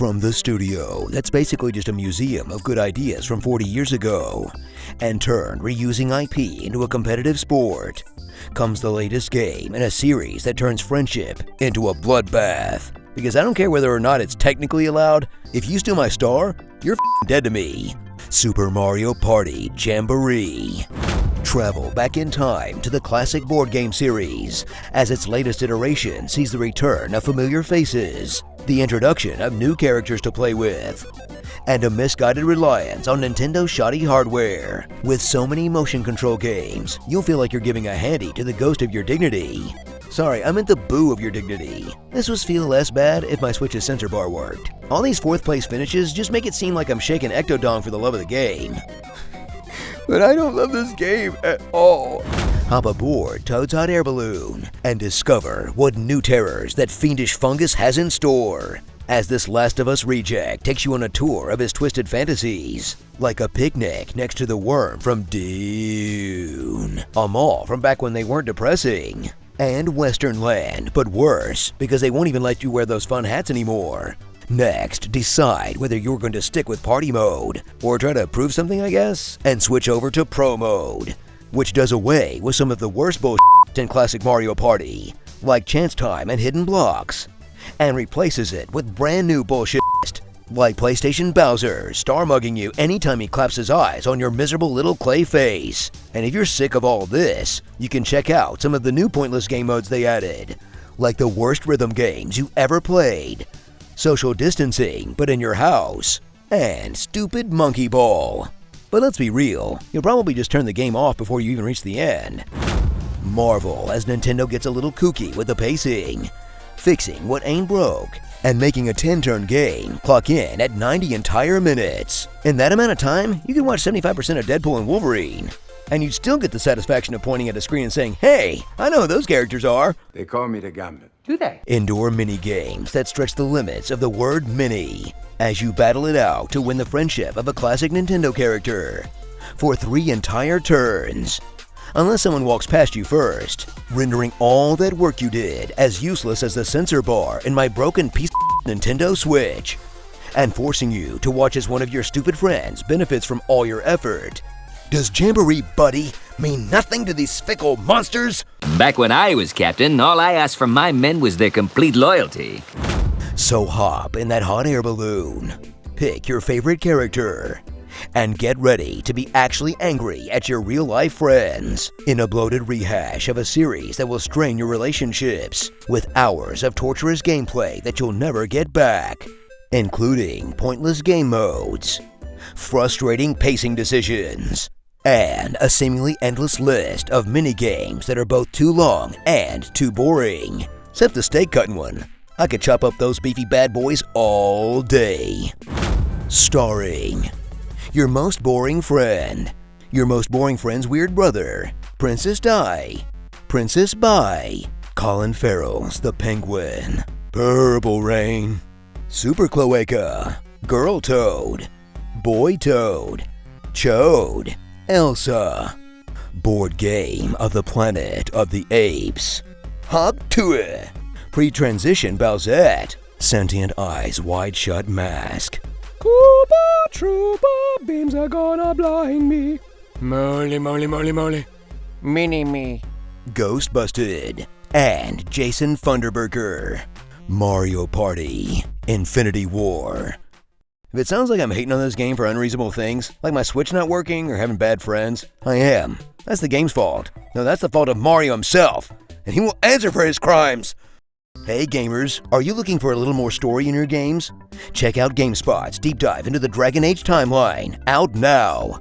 From the studio that's basically just a museum of good ideas from 40 years ago and turned reusing IP into a competitive sport, comes the latest game in a series that turns friendship into a bloodbath. Because I don't care whether or not it's technically allowed, if you steal my star, you're dead to me. Super Mario Party Jamboree. Travel back in time to the classic board game series as its latest iteration sees the return of familiar faces, the introduction of new characters to play with, and a misguided reliance on Nintendo's shoddy hardware. With so many motion control games, you'll feel like you're giving a handy to the ghost of your dignity. Sorry, I meant the boo of your dignity. This would feel less bad if my Switch's sensor bar worked. All these 4th place finishes just make it seem like I'm shaking Ectodong for the love of the game. But I don't love this game at all. Hop aboard Toad's Hot Air Balloon and discover what new terrors that fiendish fungus has in store as this Last of Us reject takes you on a tour of his twisted fantasies. Like a picnic next to the worm from Dionne, a mall from back when they weren't depressing, and Western Land, but worse because they won't even let you wear those fun hats anymore. Next, decide whether you're going to stick with party mode or try to prove something, I guess, and switch over to pro mode, which does away with some of the worst bullshit in classic Mario Party, like chance time and hidden blocks, and replaces it with brand new bullshit like PlayStation Bowser star mugging you anytime he claps his eyes on your miserable little clay face. And if you're sick of all this, you can check out some of the new pointless game modes they added, like the worst rhythm games you ever played, social distancing but in your house, and stupid monkey ball. But let's be real, you'll probably just turn the game off before you even reach the end. Marvel as Nintendo gets a little kooky with the pacing, fixing what ain't broke, and making a 10-turn game clock in at 90 entire minutes. In that amount of time, you can watch 75% of Deadpool and Wolverine. And you'd still get the satisfaction of pointing at a screen and saying, "Hey, I know who those characters are." They call me the Gambit. Do they? Indoor mini-games that stretch the limits of the word mini as you battle it out to win the friendship of a classic Nintendo character for 3 entire turns. Unless someone walks past you first, rendering all that work you did as useless as the sensor bar in my broken piece of Nintendo Switch, and forcing you to watch as one of your stupid friends benefits from all your effort. Does Jamboree, buddy, mean nothing to these fickle monsters? Back when I was captain, all I asked from my men was their complete loyalty. So hop in that hot air balloon, pick your favorite character, and get ready to be actually angry at your real-life friends in a bloated rehash of a series that will strain your relationships with hours of torturous gameplay that you'll never get back, including pointless game modes, frustrating pacing decisions, and a seemingly endless list of mini-games that are both too long and too boring. Except the steak-cutting one. I could chop up those beefy bad boys all day. Starring your most boring friend, your most boring friend's weird brother, Princess Di, Princess Bai, Colin Farrell's The Penguin, Purple Rain, Super Cloaca, Girl Toad, Boy Toad, Chode, Elsa, Board Game of the Planet of the Apes, Hop to it, Pre-Transition Bowsette, Sentient Eyes Wide Shut Mask, Koopa Troopa beams are gonna blind me, Moly, moly, moly, moly. Mini-me. Ghost Busted, and Jason Funderburker, Mario Party Infinity War. If it sounds like I'm hating on this game for unreasonable things, like my Switch not working or having bad friends, I am. That's the game's fault. No, that's the fault of Mario himself, and he will answer for his crimes. Hey gamers, are you looking for a little more story in your games? Check out GameSpot's deep dive into the Dragon Age timeline, out now.